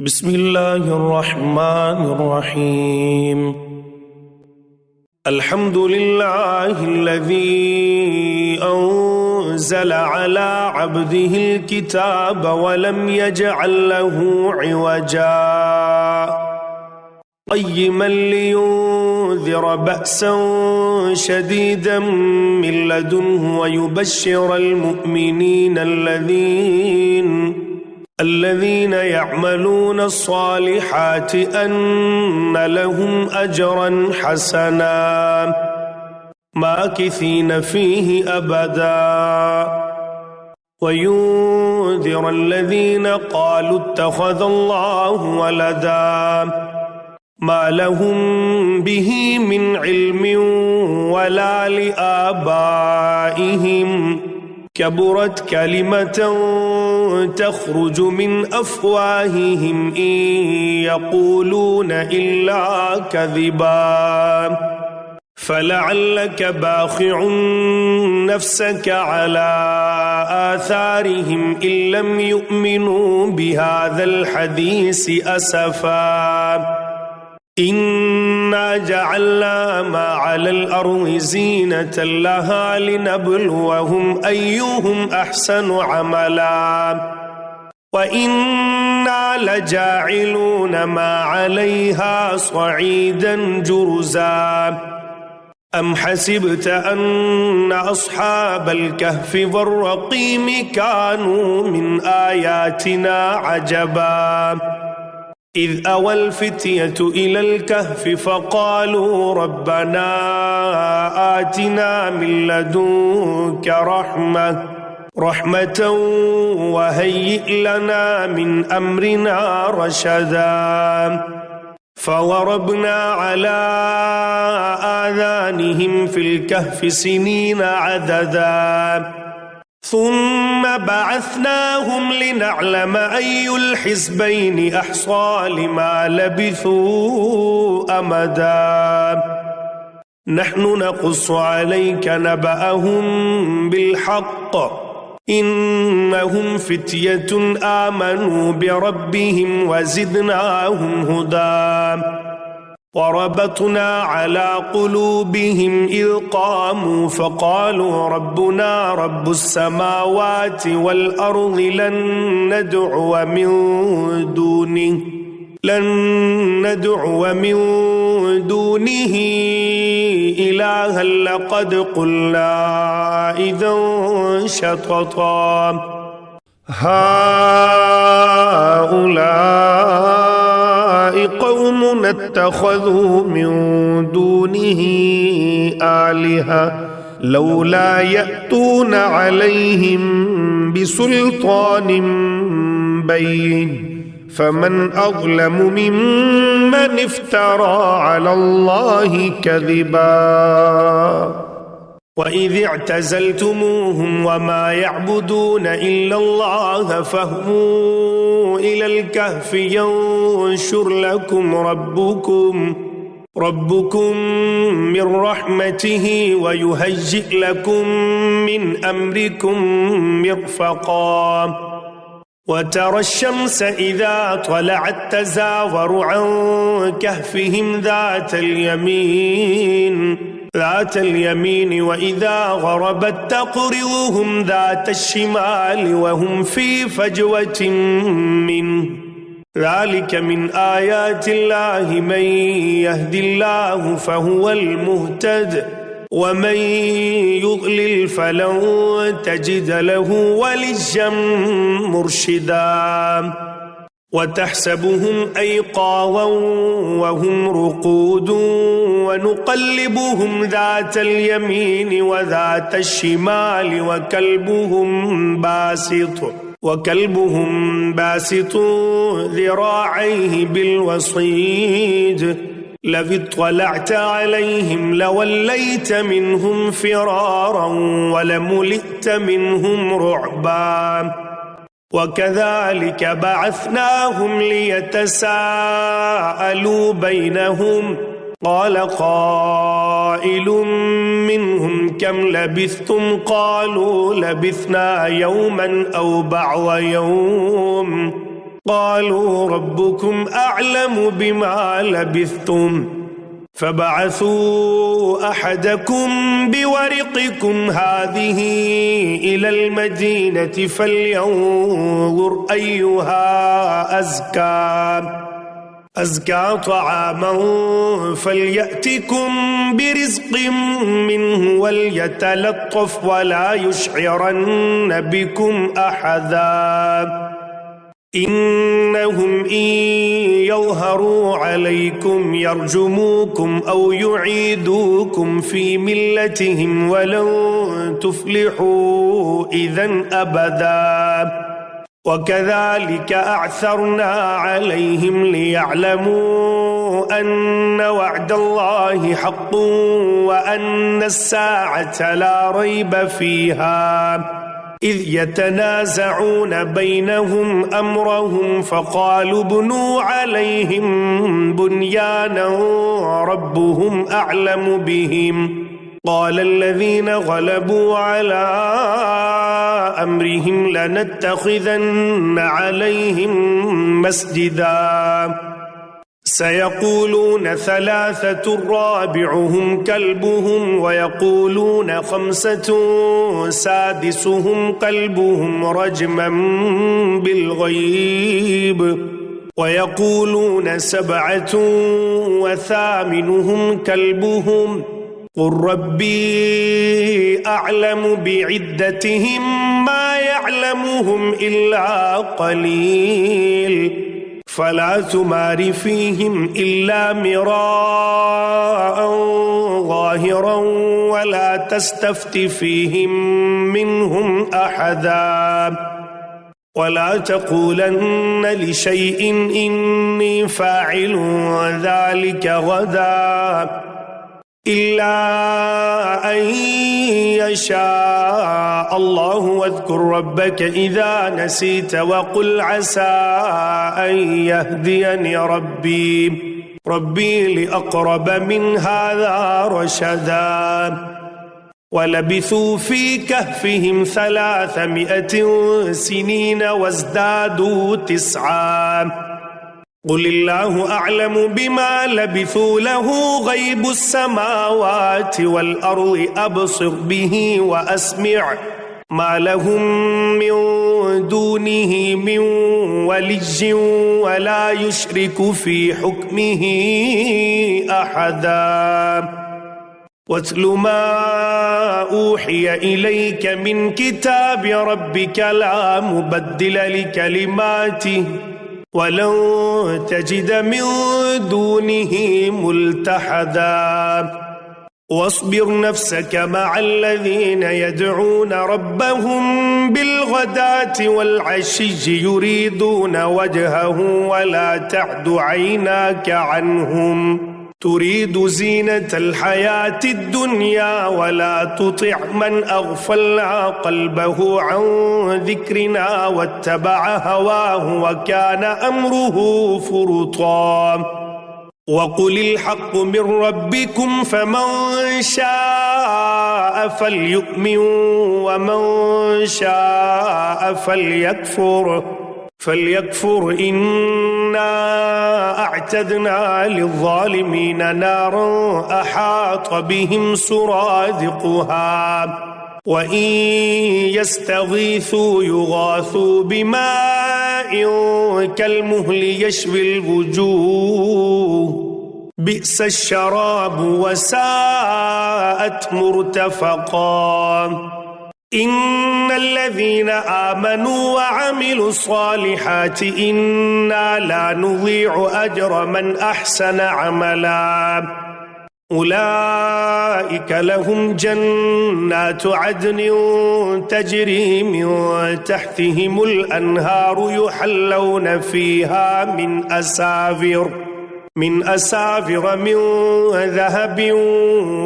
बिस्मिल्लाहिर्रहमानिर्रहीम। अल्हम्दुलिल्लाहिल्लज़ी अंज़ल अला अब्दिहिल किताब वलम यजअल लहू इवजा क़य्यिमन लियुंज़िर बअसन शदीदन मिन लदुन्हु वयुबश्शिरल मुअ्मिनीन الذين يعملون الصالحات أن لهم أجرا حسنا ماكثين فيه أبدا وينذر الذين قالوا اتخذ الله ولدا ما لهم به من علم ولا لآبائهم كبرت كلمة تخرج من أفواههم إن يقولون إلا كذبا فلعلك باخع نفسك على آثارهم إن لم يؤمنوا بهذا الحديث أسفا إنا جعلنا ما على الأرض زينة لها لنبلوهم أيهم أحسن عملا وإنا لجاعلون ما عليها صعيدا جرزا أم حسبت أن أصحاب الكهف والرقيم كانوا من آياتنا عجبا إذ أوى الفتية إلى الكهف فقالوا ربنا آتنا من لدنك رحمة وهيئ لنا من أمرنا رشدا فضربنا على آذانهم في الكهف سنين عددا ثم بعثناهم لنعلم أي الحزبين أحصى لما لبثوا أمدا نحن نقص عليك نبأهم بالحق إنهم فتية آمنوا بربهم وزدناهم هدى وربطنا على قلوبهم إذ قاموا فقالوا ربنا رب السماوات والأرض لن ندعو من دونه إلها لقد قلنا إذا شططا هؤلاء قوم اتخذوا من دونه آلهة لولا يأتون عليهم بسلطان بين فمن أظلم ممن افترى على الله كذبا وإذ اعتزلتموهم وما يعبدون إلا الله فاهووا إلى الكهف ينشر لكم ربكم من رحمته ويهيئ لكم من أمركم مرفقا وترى الشمس إذا طلعت تزاور عن كهفهم ذات اليمين وإذا غربت تقرضهم ذات الشمال وهم في فجوة منه ذلك من آيات الله من يهد الله فهو المهتد ومن يضلل فلن تجد له وليا مرشدا وتحسبهم أيقاظا وهم رقود ونقلبهم ذات اليمين وذات الشمال وكلبهم باسط ذراعيه بالوصيد لو اطلعت عليهم لوليت منهم فرارا ولملئت منهم رعبا وكذلك بعثناهم ليتساءلوا بينهم قال قائل منهم كم لبثتم قالوا لبثنا يوما أو بعض يوم قالوا ربكم أعلم بما لبثتم فبعثوا أحدكم بورقكم هذه إلى المدينة فلينظر أيها أزكى طعاما فليأتكم برزق منه وليتلطف ولا يشعرن بكم أحدا إنهم إن يظهروا عليكم يرجموكم أو يعيدوكم في ملتهم ولن تفلحوا إذن أبدا وكذلك أعثرنا عليهم ليعلموا أن وعد الله حق وأن الساعة لا ريب فيها إذ يتنازعون بينهم أمرهم فقالوا ابنوا عليهم بنيانا ربهم أعلم بهم قال الذين غلبوا على أمرهم لنتخذن عليهم مسجدا سيقولون ثلاثة رابعهم كلبهم ويقولون خمسة سادسهم كلبهم رجما بالغيب ويقولون سبعة وثامنهم كلبهم قل ربي أعلم بعدتهم ما يعلمهم إلا قليل فلا تمار فيهم إلا مراء ظاهرا ولا تستفت فيهم منهم أحدا ولا تقولن لشيء إني فاعل ذلك غدا إلا أن يشاء الله واذكر ربك إذا نسيت وقل عسى أن يهديني ربي لأقرب من هذا رشدا ولبثوا في كهفهم 300 سنين وازدادوا 9 قل الله أعلم بما لبثوا له غيب السماوات والأرض أبصر به وأسمع ما لهم من دونه من ولي ولا يشرك في حكمه أحدا واتل ما أوحي إليك من كتاب ربك لا مبدل لكلماته ولن تجد من دونه ملتحدا واصبر نفسك مع الذين يدعون ربهم بالغداة والعشي يريدون وجهه ولا تعد عيناك عنهم تريد زينة الحياة الدنيا ولا تطع من أغفلنا قلبه عن ذكرنا واتبع هواه وكان أمره فرطا وقل الحق من ربكم فمن شاء فليؤمن ومن شاء فليكفر إنا أعتدنا للظالمين نارا أحاط بهم سرادقها وإن يستغيثوا يغاثوا بماء كالمهل يشوي الوجوه بئس الشراب وساءت مرتفقا إن الذين آمنوا وعملوا الصالحات إنا لا نضيع أجر من أحسن عملا أولئك لهم جنات عدن تجري من تحتهم الأنهار يحلون فيها من أساور من ذهب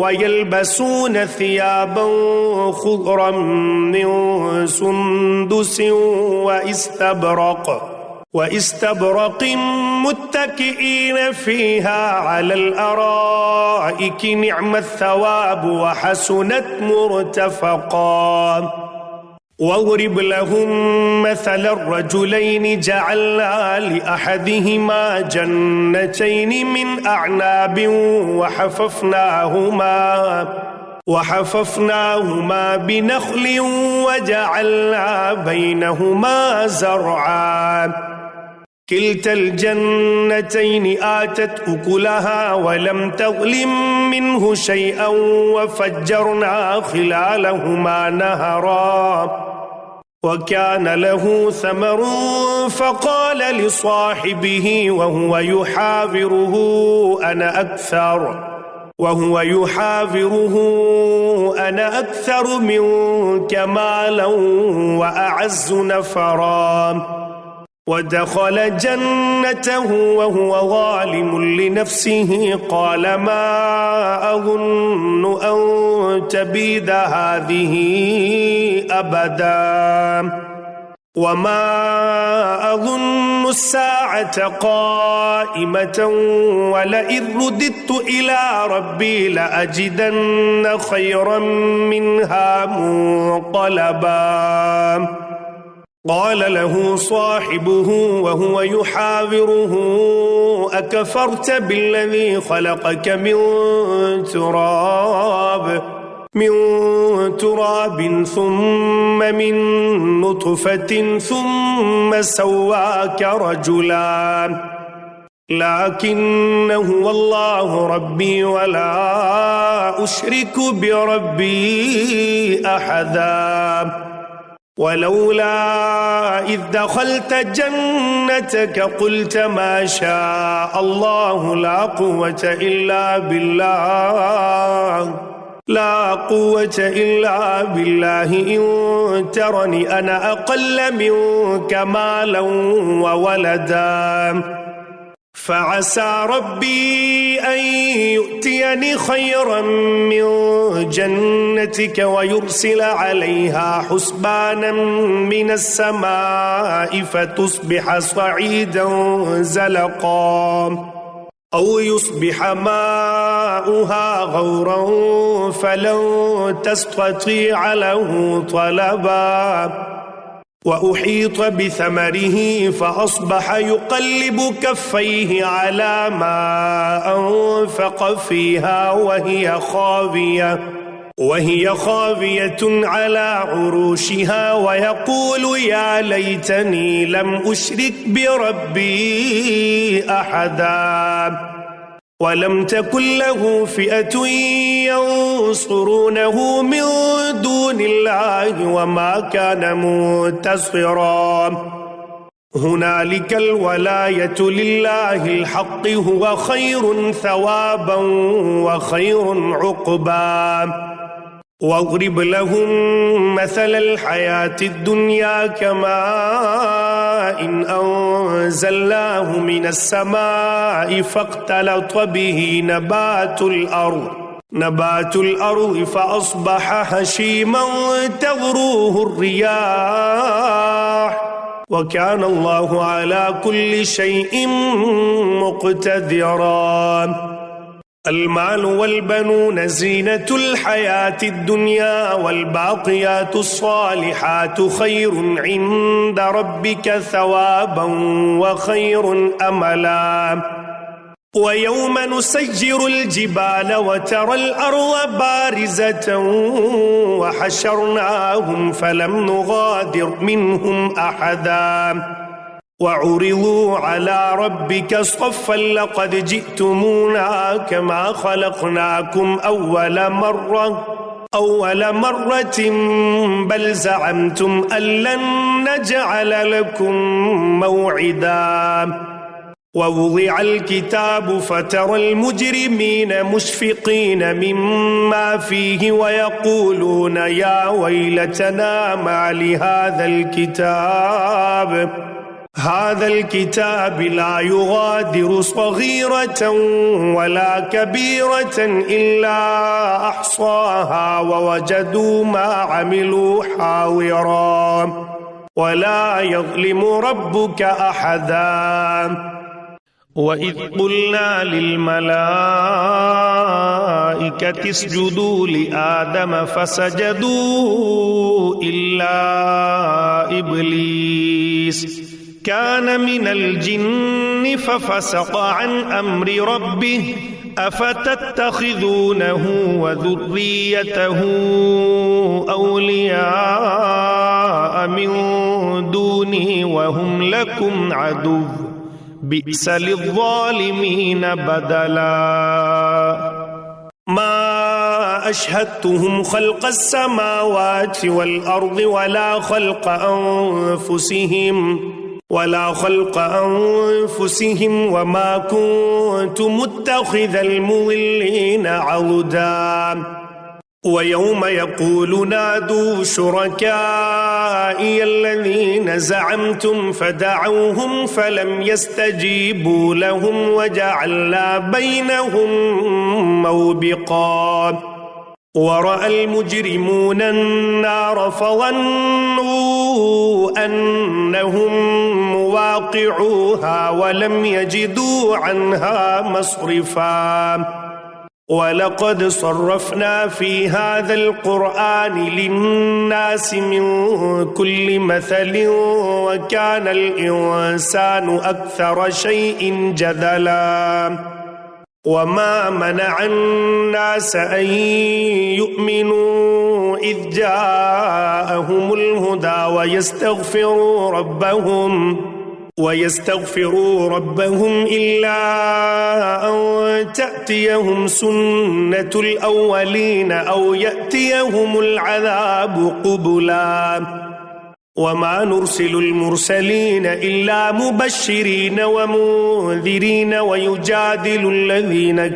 ويلبسون ثيابا خضرا من سندس واستبرق متكئين فيها على الأرائك نعم الثواب وحسنت مرتفقا واضرب لهم مثل الرجلين جعلنا لأحدهما جنتين من أعناب وحففناهما بنخل وجعلنا بينهما زرعا كلتا الجنتين آتت أكلها ولم تظلم منه شيئا وفجرنا خلالهما نهرا وكان له ثمر فقال لصاحبه وهو يحاوره أنا أكثر منك مالا وأعز نفرا ودخل جنته وهو ظالم لنفسه قال ما أظن أن تبيد هذه أبدا وما أظن الساعة قائمة ولئن رددت إلى ربي لأجدن خيرا منها منقلبا قال له صاحبه وهو يحاوره أكفرت بالذي خلقك من تراب ثم من نطفة ثم سواك رجلا لكن هو الله ربي ولا أشرك بربي أحدا ولولا إذ دخلت جنتك قلت ما شاء الله لا قوة إلا بالله إن ترني أنا أقل منك مالا وولدا فعسى ربي أن يؤتيني خيرا من جنتك ويرسل عليها حسبانا من السماء فتصبح صعيدا زلقا أو يصبح ماؤها غورا فلن تستطيع له طلبا وأحيط بثمره فأصبح يقلب كفيه على ما أنفق فيها وهي خاوية على عروشها ويقول يا ليتني لم أشرك بربي أحدا ولم تكن له فئة ينصرونه من دون الله وما كان منتصرا هنالك الولاية لله الحق هو خير ثوابا وخير عقبا واضرب لهم مثل الحياة الدنيا كماء إن أنزلناه من السماء فاختلط به نبات الأرض فأصبح هشيما تذروه الرياح وكان الله على كل شيء مقتدرا المال والبنون زينة الحياة الدنيا والباقيات الصالحات خير عند ربك ثوابا وخير أملا ويوم نسجر الجبال وترى الأرض بارزة وحشرناهم فلم نغادر منهم أحدا وعرضوا على ربك صفا لقد جئتمونا كما خلقناكم أول مرة بل زعمتم أن لن نجعل لكم موعدا ووضع الكتاب فترى المجرمين مشفقين مما فيه ويقولون يا ويلتنا ما لهذا الكتاب لا يغادر صغيرة ولا كبيرة إلا أحصاها ووجدوا ما عملوا حاضرا ولا يظلم ربك أحدا وإذ قلنا للملائكة اسجدوا لآدم فسجدوا إلا إبليس كان من الجن ففسق عن أمر ربه أفتتخذونه وذريته أولياء من دوني وهم لكم عدو بئس للظالمين بدلا ما أشهدتهم خلق السماوات والأرض ولا خلق أنفسهم وما كنت متخذ المضلين عضدا ويوم يقول نادوا شركائي الذين زعمتم فدعوهم فلم يستجيبوا لهم وجعلنا بينهم موبقا ورأى المجرمون النار فظنوا أنهم مواقعوها ولم يجدوا عنها مصرفا ولقد صرفنا في هذا القرآن للناس من كل مثل وكان الإنسان أكثر شيء جدلا وما منع الناس أن يؤمنوا إذ جاءهم الهدى ويستغفروا ربهم إلا أن تأتيهم سنة الأولين أو يأتيهم العذاب قبلا وما نرسل المرسلين إلا مبشرين ومنذرين ويجادل الذين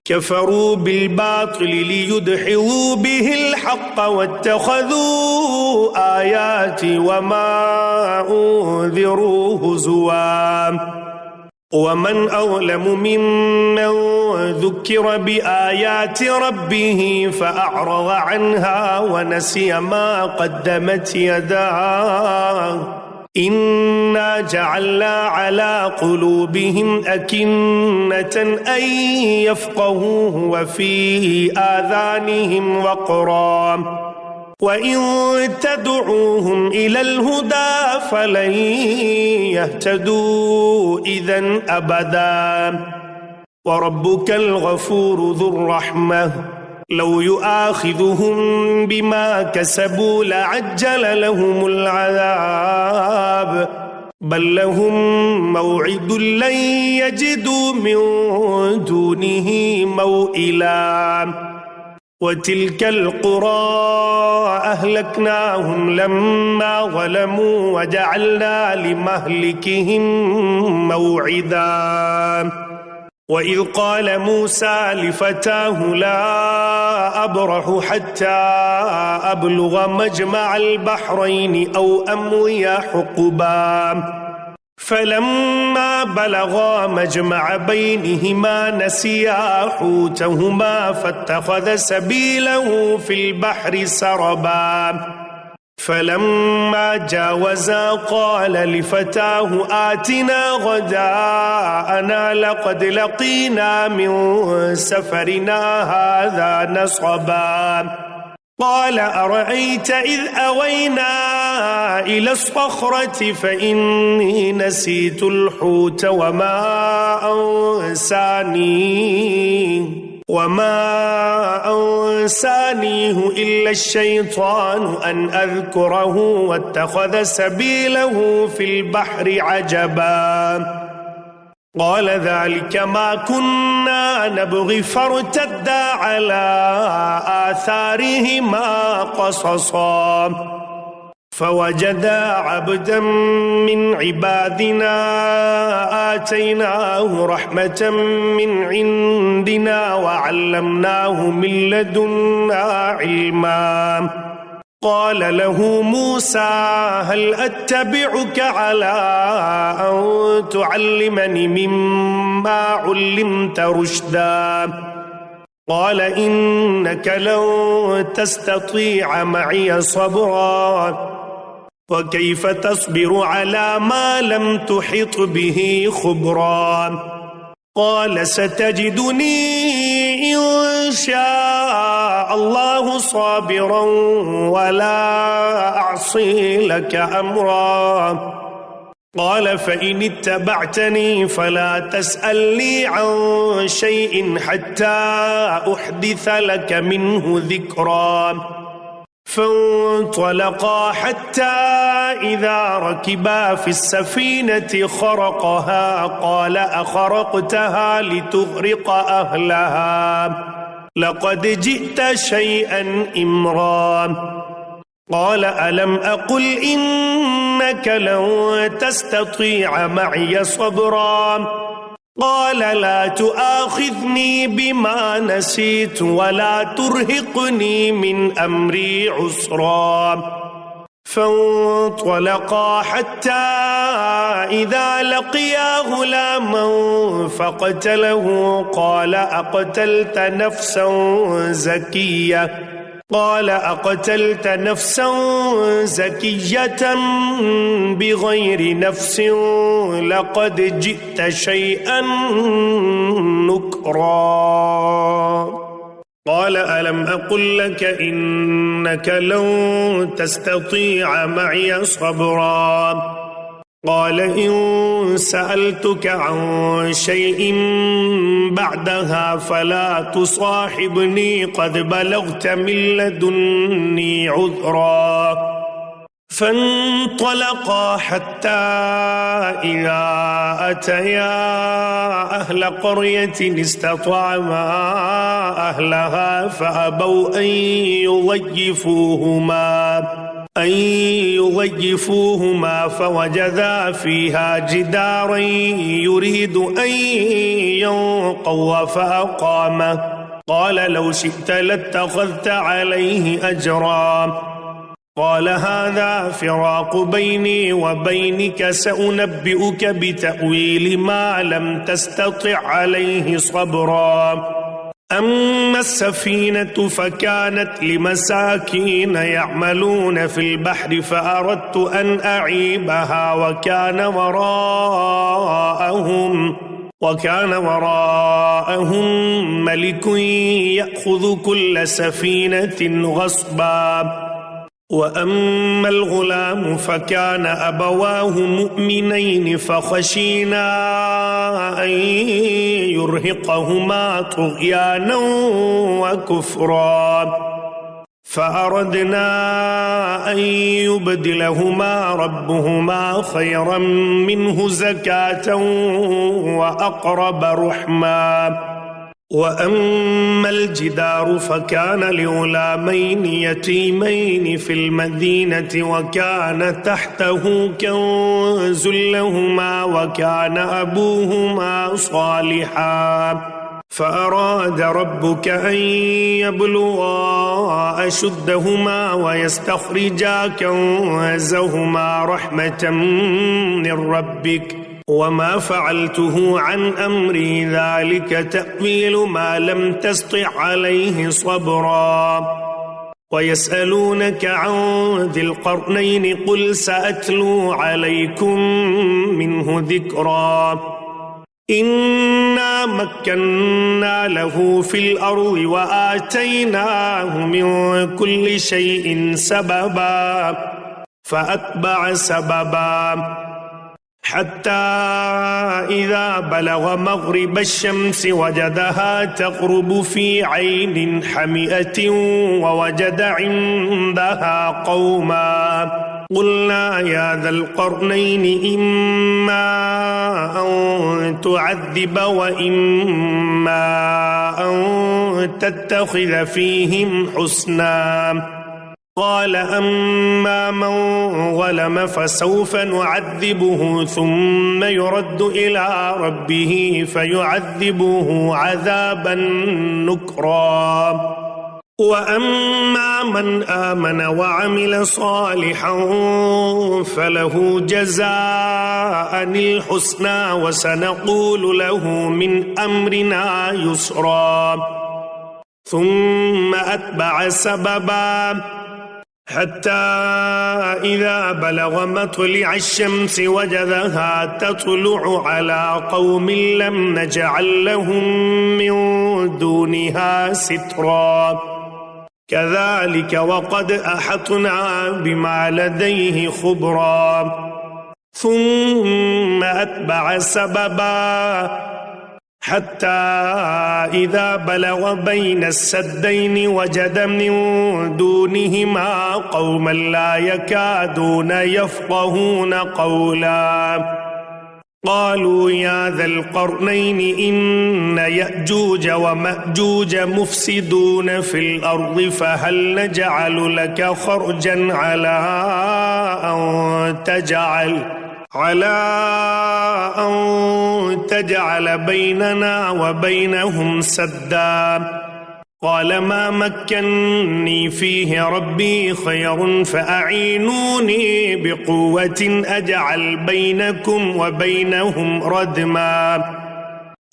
كفروا بالباطل ليدحضوا به الحق واتخذوا آياتي وما أنذروا هزوا ومن أظلم ممن ذكر بآيات ربه فأعرض عنها ونسي ما قدمت يداه إنا جعلنا على قلوبهم أكنة أن يفقهوه وفي آذانهم وقرا وإن تدعوهم إلى الهدى فلن يهتدوا إذن أبدا وربك الغفور ذو الرحمة لو يؤاخذهم بما كسبوا لعجل لهم العذاب بل لهم موعد لن يجدوا من دونه موئلا وتلك القرى أهلكناهم لما ظلموا وجعلنا لمهلكهم موعدا وإذ قال موسى لفتاه لا أبرح حتى أبلغ مجمع البحرين أو أمضي حقبا فلما بلغا مجمع بينهما نسيا حوتهما فاتخذ سبيله في البحر سربا فلما جاوزا قال لفتاه آتنا غداءنا لقد لقينا من سفرنا هذا نصبا قال أرأيت إذ أوينا إلى الصخرة فإني نسيت الحوت وما أنسانيه إلا الشيطان أن أذكره واتخذ سبيله في البحر عجبا قال ذلك ما كنا نبغي فارتدا على آثارهما قصصا فوجدا عبدا من عبادنا آتيناه رحمة من عندنا وعلمناه من لدنا علما قال له موسى هل أتبعك على أن تعلمني مما علمت رشدا قال إنك لن تستطيع معي صبرا وكيف تصبر على ما لم تحط به خبرا قال ستجدني إن شاء الله صابرا ولا أعصي لك أمرا قال فإن اتبعتني فلا تسألني عن شيء حتى أحدث لك منه ذكرا فانطلقا حتى إذا ركبا في السفينة خرقها قال أخرقتها لتغرق أهلها لقد جئت شيئا إمرا قال ألم أقل إنك لن تستطيع معي صبرا قال لا تؤاخذني بما نسيت ولا ترهقني من أمري عسرا فانطلقا حتى إذا لقيا غلاما فقتله قال أقتلت نفسا زكية بغير نفس لقد جئت شيئا نكرا قال ألم أقل لك إنك لن تستطيع معي صبرا قال إن سألتك عن شيء بعدها فلا تصاحبني قد بلغت من لدني عذرا فانطلقا حتى إذا أتيا أهل قرية استطعما أهلها فأبوا أن يضيفوهما فوجدا فيها جدارا يريد أن ينقض فأقامه قال لو شئت لاتخذت عليه أجرا قال هذا فراق بيني وبينك سأنبئك بتأويل ما لم تستطع عليه صبرا أما السفينة فكانت لمساكين يعملون في البحر فأردت أن أعيبها وكان وراءهم ملك يأخذ كل سفينة غصبا وأما الغلام فكان أبواه مؤمنين فخشينا أن يرهقهما طغيانا وكفرا فأردنا أن يبدلهما ربهما خيرا منه زكاة وأقرب رحما وأما الجدار فكان لغلامين يتيمين في المدينة وكان تحته كنز لهما وكان أبوهما صالحا فأراد ربك أن يبلغا أشدهما ويستخرجا كنزهما رحمة من ربك وما فعلته عن أمري ذلك تأويل ما لم تسطع عليه صبرا ويسألونك عن ذي القرنين قل سأتلو عليكم منه ذكرا إنا مكنا له في الأرض وآتيناه من كل شيء سببا فأتبع سببا حتى إذا بلغ مغرب الشمس وجدها تغرب في عين حمئة ووجد عندها قوما قلنا يا ذا القرنين إما أن تعذب وإما أن تتخذ فيهم حسنا قال أما من ظلم فسوف نعذبه ثم يرد إلى ربه فيعذبه عذابا نكرا وأما من آمن وعمل صالحا فله جزاء الحسنى وسنقول له من أمرنا يسرا ثم أتبع سببا حتى إذا بلغ مطلع الشمس وجدها تطلع على قوم لم نجعل لهم من دونها سترا كذلك وقد أحطنا بما لديه خبرا ثم أتبع سببا حتى إذا بلغ بين السدين وجد من دونهما قوما لا يكادون يفقهون قولا قالوا يا ذا القرنين إن يأجوج ومأجوج مفسدون في الأرض فهل نجعل لك خرجا على أن تجعل بيننا وبينهم سدا قال ما مكنني فيه ربي خير فأعينوني بقوة أجعل بينكم وبينهم ردما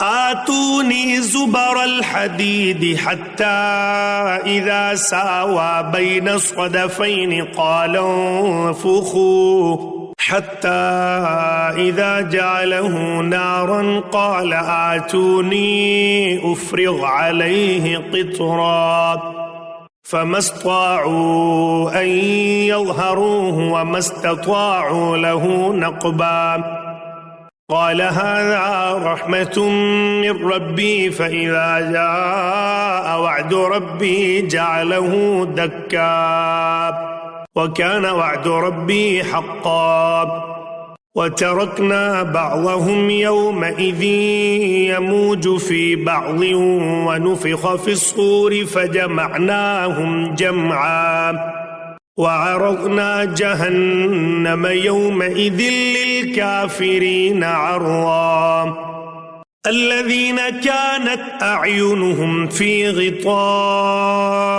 آتوني زبر الحديد حتى إذا ساوى بين الصدفين قال انفخوا حتى إذا جعله نارا قال آتوني أفرغ عليه قطرا فما استطاعوا أن يظهروه وما استطاعوا له نقبا قال هذا رحمة من ربي فإذا جاء وعد ربي جعله دكا وكان وعد ربي حقا وتركنا بعضهم يومئذ يموج في بعض ونفخ في الصور فجمعناهم جمعا وعرضنا جهنم يومئذ للكافرين عرضا الذين كانت أعينهم في غطاء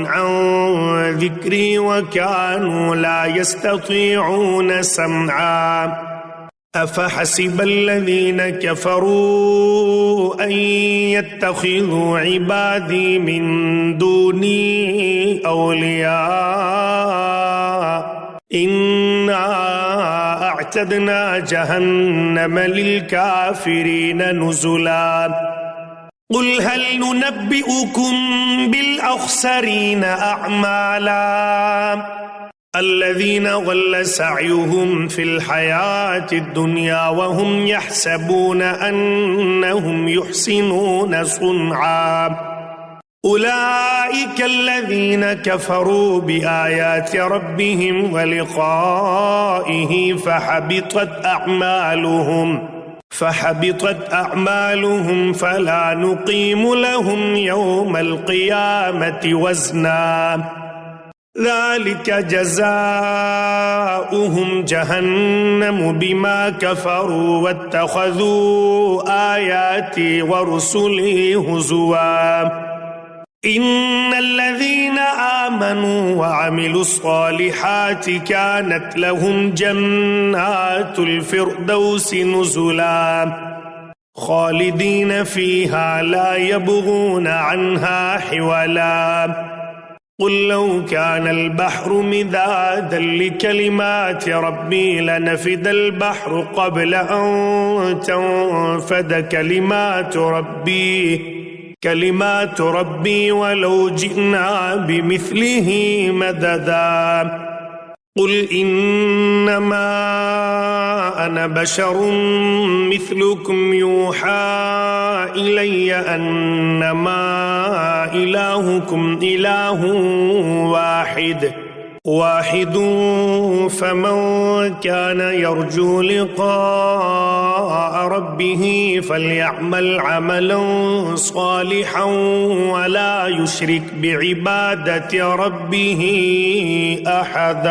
عن ذكري وكانوا لا يستطيعون سمعا أفحسب الذين كفروا أن يتخذوا عبادي من دوني أولياء إنا أعتدنا جهنم للكافرين نزلا قل هل ننبئكم بالأخسرين أعمالا الذين ضل سعيهم في الحياة الدنيا وهم يحسبون أنهم يحسنون صنعا أولئك الذين كفروا بآيات ربهم ولقائه فحبطت أعمالهم فلا نقيم لهم يوم القيامة وزنا ذلك جزاؤهم جهنم بما كفروا واتخذوا آياتي ورسلي هزوا إن الذين آمنوا وعملوا الصالحات كانت لهم جنات الفردوس نزلا خالدين فيها لا يبغون عنها حولا قل لو كان البحر مدادا لكلمات ربي لنفد البحر قبل أن تنفد كلمات ربي ولو جئنا بمثله مددا قل إنما أنا بشر مثلكم يوحى إلي أنما إلهكم إله واحد فمن كان يرجو لقاء ربه فليعمل عملا صالحا ولا يشرك بعبادة ربه أحدا.